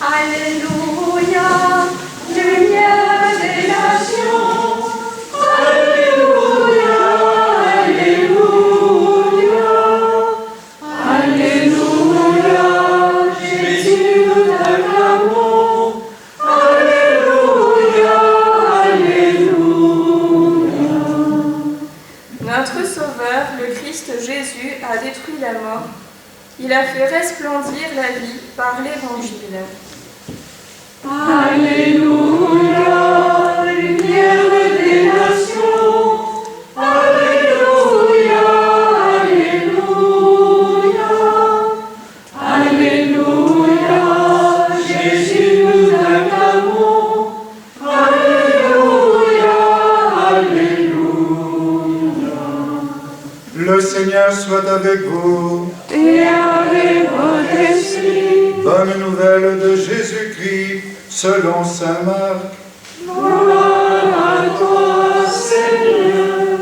Alléluia, lumière des nations. Alléluia, Alléluia, Alléluia, Jésus nous acclamons. Alléluia, Alléluia. Notre Sauveur, le Christ Jésus, a détruit la mort. Il a fait resplendir la vie par l'Évangile. Alléluia, lumière des nations. Alléluia, Alléluia, Alléluia, Jésus nous acclamons. Alléluia, Alléluia. Le Seigneur soit avec vous. Et avec votre esprit. Bonne nouvelle de Jésus-Christ, selon saint Marc. Gloire à toi, Seigneur.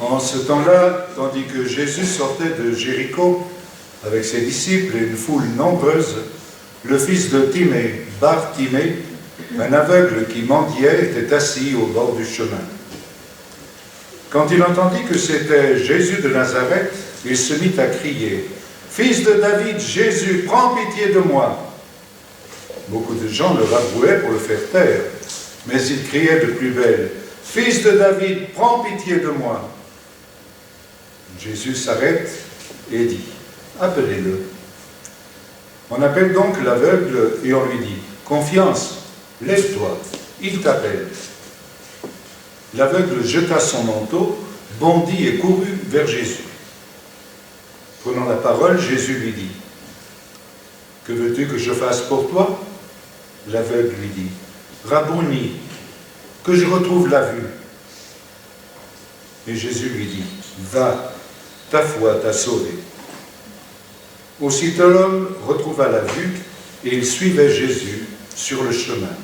En ce temps-là, tandis que Jésus sortait de Jéricho, avec ses disciples et une foule nombreuse, le fils de Timée, Bartimée, un aveugle qui mendiait, était assis au bord du chemin. Quand il entendit que c'était Jésus de Nazareth, il se mit à crier « Fils de David, Jésus, prends pitié de moi !» Beaucoup de gens le rabrouaient pour le faire taire, mais il criait de plus belle « Fils de David, prends pitié de moi !» Jésus s'arrête et dit « Appelez-le !» On appelle donc l'aveugle et on lui dit « Confiance, lève-toi, il t'appelle !» L'aveugle jeta son manteau, bondit et courut vers Jésus. Prenant la parole, Jésus lui dit « Que veux-tu que je fasse pour toi ?» L'aveugle lui dit « Rabboni, que je retrouve la vue. » Et Jésus lui dit « Va, ta foi t'a sauvé. » Aussitôt l'homme retrouva la vue et il suivait Jésus sur le chemin.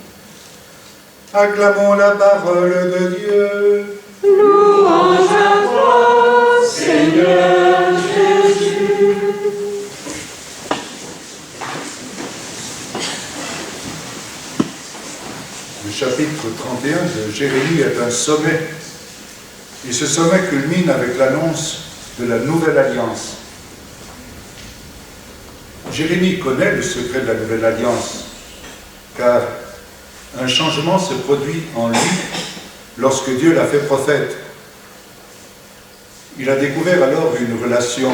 Acclamons la parole de Dieu. Louange à toi, Seigneur Jésus. Le chapitre 31 de Jérémie est un sommet. Et ce sommet culmine avec l'annonce de la nouvelle alliance. Jérémie connaît le secret de la nouvelle alliance, car un changement se produit en lui lorsque Dieu l'a fait prophète. Il a découvert alors une relation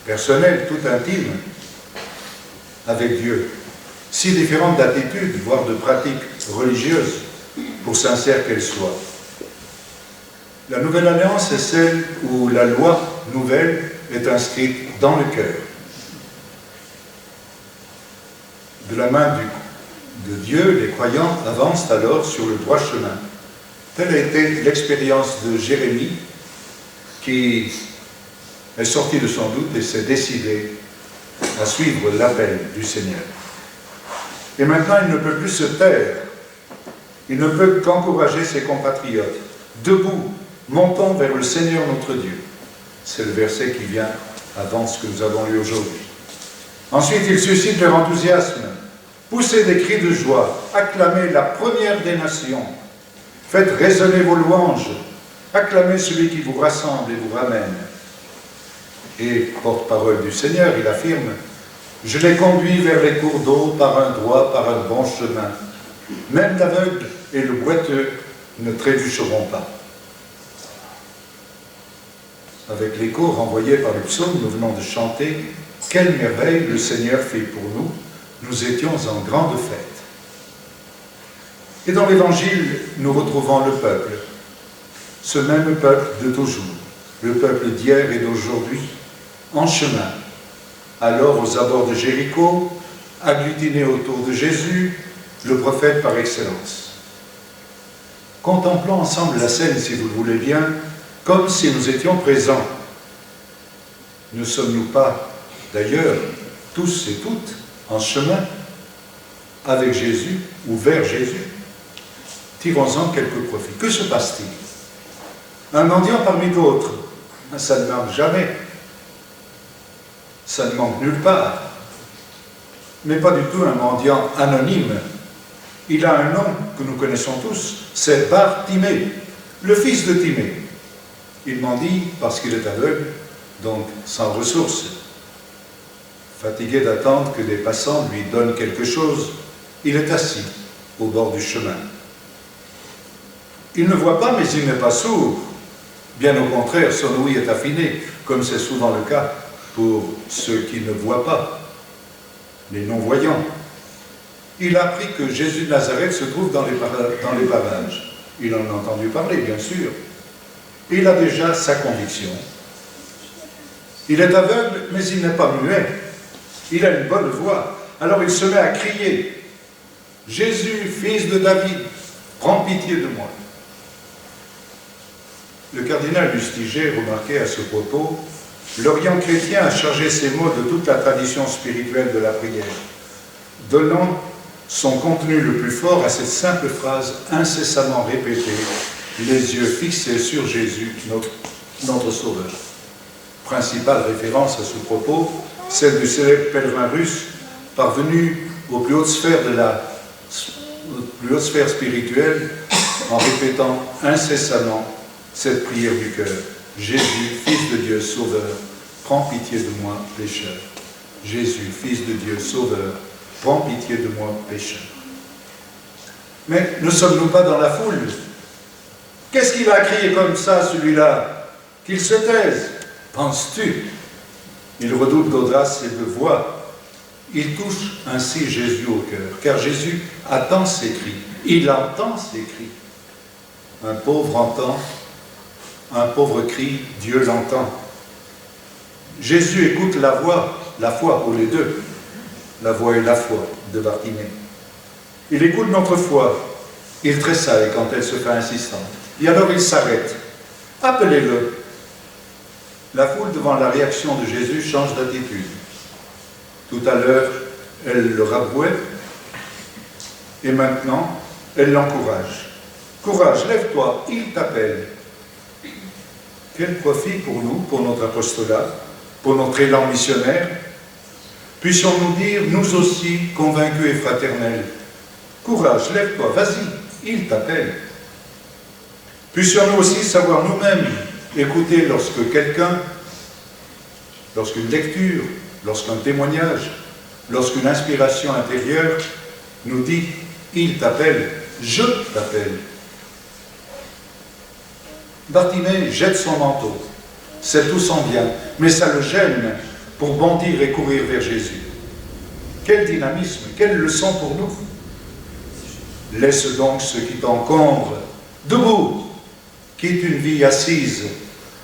personnelle, toute intime, avec Dieu, si différente d'attitudes, voire de pratiques religieuses, pour sincères qu'elles soient. La nouvelle alliance est celle où la loi nouvelle est inscrite dans le cœur. De la main de Dieu, les croyants avancent alors sur le droit chemin. Telle a été l'expérience de Jérémie, qui est sorti de son doute et s'est décidé à suivre l'appel du Seigneur. Et maintenant, il ne peut plus se taire. Il ne peut qu'encourager ses compatriotes. Debout, montons vers le Seigneur notre Dieu. C'est le verset qui vient avant ce que nous avons lu aujourd'hui. Ensuite, il suscite leur enthousiasme. Poussez des cris de joie, acclamez la première des nations. Faites résonner vos louanges, acclamez celui qui vous rassemble et vous ramène. Et, porte-parole du Seigneur, il affirme « Je les conduis vers les cours d'eau par un droit, par un bon chemin. Même l'aveugle et le boiteux ne trébucheront pas. » Avec l'écho renvoyé par le psaume, nous venons de chanter « Quelle merveille le Seigneur fait pour nous, nous étions en grande fête. » Et dans l'Évangile, nous retrouvons le peuple, ce même peuple de toujours, le peuple d'hier et d'aujourd'hui, en chemin, alors aux abords de Jéricho, agglutiné autour de Jésus, le prophète par excellence. Contemplons ensemble la scène, si vous le voulez bien, comme si nous étions présents. Ne sommes-nous pas, d'ailleurs, tous et toutes, en chemin avec Jésus ou vers Jésus? Tirons-en quelques profits. Que se passe-t-il? Un mendiant parmi d'autres, ça ne manque jamais. Ça ne manque nulle part. mais pas du tout un mendiant anonyme. Il a un nom que nous connaissons tous, c'est Bartimée, le fils de Timée. Il mendie parce qu'il est aveugle, donc sans ressources. Fatigué d'attendre que des passants lui donnent quelque chose, il est assis au bord du chemin. Il ne voit pas, mais il n'est pas sourd. Bien au contraire, son ouïe est affinée, comme c'est souvent le cas pour ceux qui ne voient pas, les non-voyants. Il a appris que Jésus de Nazareth se trouve dans les parages. Il en a entendu parler, bien sûr. Il a déjà sa conviction. Il est aveugle, mais il n'est pas muet. Il a une bonne voix. Alors il se met à crier « Jésus, fils de David, prends pitié de moi !» Le cardinal Lustiger remarquait à ce propos « L'Orient chrétien a chargé ces mots de toute la tradition spirituelle de la prière, donnant son contenu le plus fort à cette simple phrase incessamment répétée, les yeux fixés sur Jésus, notre Sauveur. » Principale référence à ce propos, celle du célèbre pèlerin russe, parvenu aux plus hautes sphères spirituelles, en répétant incessamment cette prière du cœur. Jésus, Fils de Dieu, Sauveur, prends pitié de moi, pécheur. Jésus, Fils de Dieu, Sauveur, prends pitié de moi, pécheur. Mais ne sommes-nous pas dans la foule? Qu'est-ce qu'il a crié comme ça, celui-là? Qu'il se taise, penses-tu? Il redouble d'audace et de voix. Il touche ainsi Jésus au cœur, car Jésus attend ses cris. Il entend ses cris. Un pauvre entend, un pauvre crie, Dieu l'entend. Jésus écoute la foi pour les deux, la voix et la foi de Bartimée. Il écoute notre foi, il tressaille quand elle se fait insistante. Et alors il s'arrête. Appelez-le. La foule, devant la réaction de Jésus, change d'attitude. Tout à l'heure, elle le rabrouait, et maintenant, elle l'encourage. Courage, lève-toi, il t'appelle. Quel profit pour nous, pour notre apostolat, pour notre élan missionnaire? Puissions-nous dire, nous aussi, convaincus et fraternels, courage, lève-toi, vas-y, il t'appelle. Puissions-nous aussi savoir nous-mêmes écouter lorsque quelqu'un, lorsqu'une lecture, lorsqu'un témoignage, lorsqu'une inspiration intérieure nous dit « Il t'appelle, je t'appelle ». Bartimée jette son manteau, c'est tout son bien, mais ça le gêne pour bondir et courir vers Jésus. Quel dynamisme, quelle leçon pour nous! Laisse donc ce qui t'encombre debout, quitte une vie assise,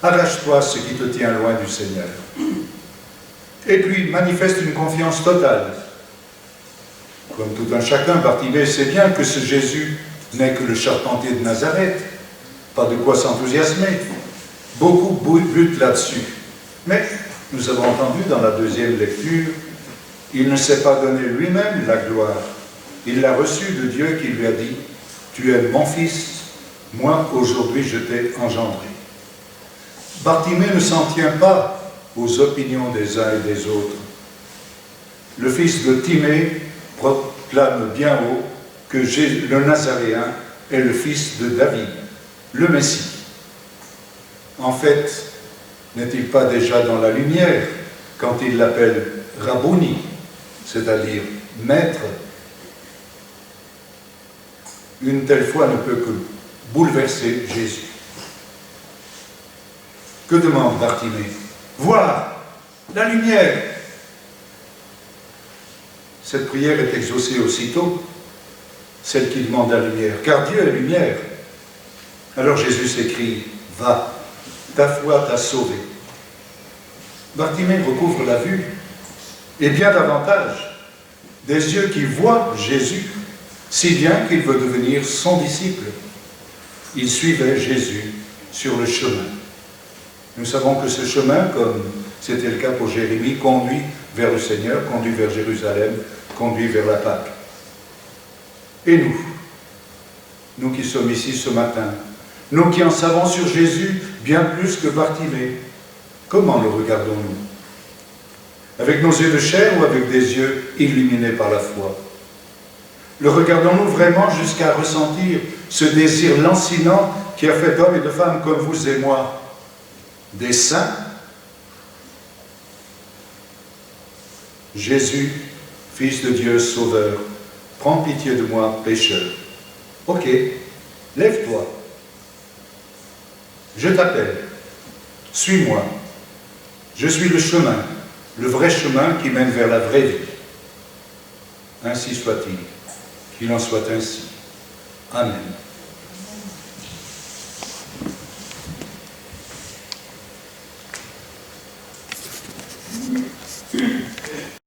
arrache-toi ce qui te tient loin du Seigneur. Et puis manifeste une confiance totale. Comme tout un chacun, Bartimée sait bien que ce Jésus n'est que le charpentier de Nazareth. Pas de quoi s'enthousiasmer. Beaucoup butent là-dessus. Mais, nous avons entendu dans la deuxième lecture, il ne s'est pas donné lui-même la gloire. Il l'a reçu de Dieu qui lui a dit « Tu es mon fils, moi aujourd'hui je t'ai engendré ». Bartimée ne s'en tient pas aux opinions des uns et des autres. Le fils de Timée proclame bien haut que le Nazaréen est le fils de David, le Messie. En fait, n'est-il pas déjà dans la lumière quand il l'appelle Rabouni, c'est-à-dire maître? Une telle foi ne peut que bouleverser Jésus. Que demande Bartimée? Voir la lumière. Cette prière est exaucée aussitôt, celle qui demande la lumière, car Dieu est lumière. Alors Jésus s'écrie, va, ta foi t'a sauvé. Bartimée recouvre la vue, et bien davantage, des yeux qui voient Jésus, si bien qu'il veut devenir son disciple. Il suivait Jésus sur le chemin. Nous savons que ce chemin, comme c'était le cas pour Jérémie, conduit vers le Seigneur, conduit vers Jérusalem, conduit vers la Pâque. Et nous qui sommes ici ce matin, nous qui en savons sur Jésus bien plus que Bartimée, comment le regardons-nous? avec nos yeux de chair ou avec des yeux illuminés par la foi? Le regardons-nous vraiment jusqu'à ressentir ce désir lancinant qui a fait d'hommes et de femmes comme vous et moi des saints? Jésus, Fils de Dieu, Sauveur, prends pitié de moi, pécheur. Ok, lève-toi. Je t'appelle. Suis-moi. Je suis le chemin, le vrai chemin qui mène vers la vraie vie. Ainsi soit-il. Qu'il en soit ainsi. Amen.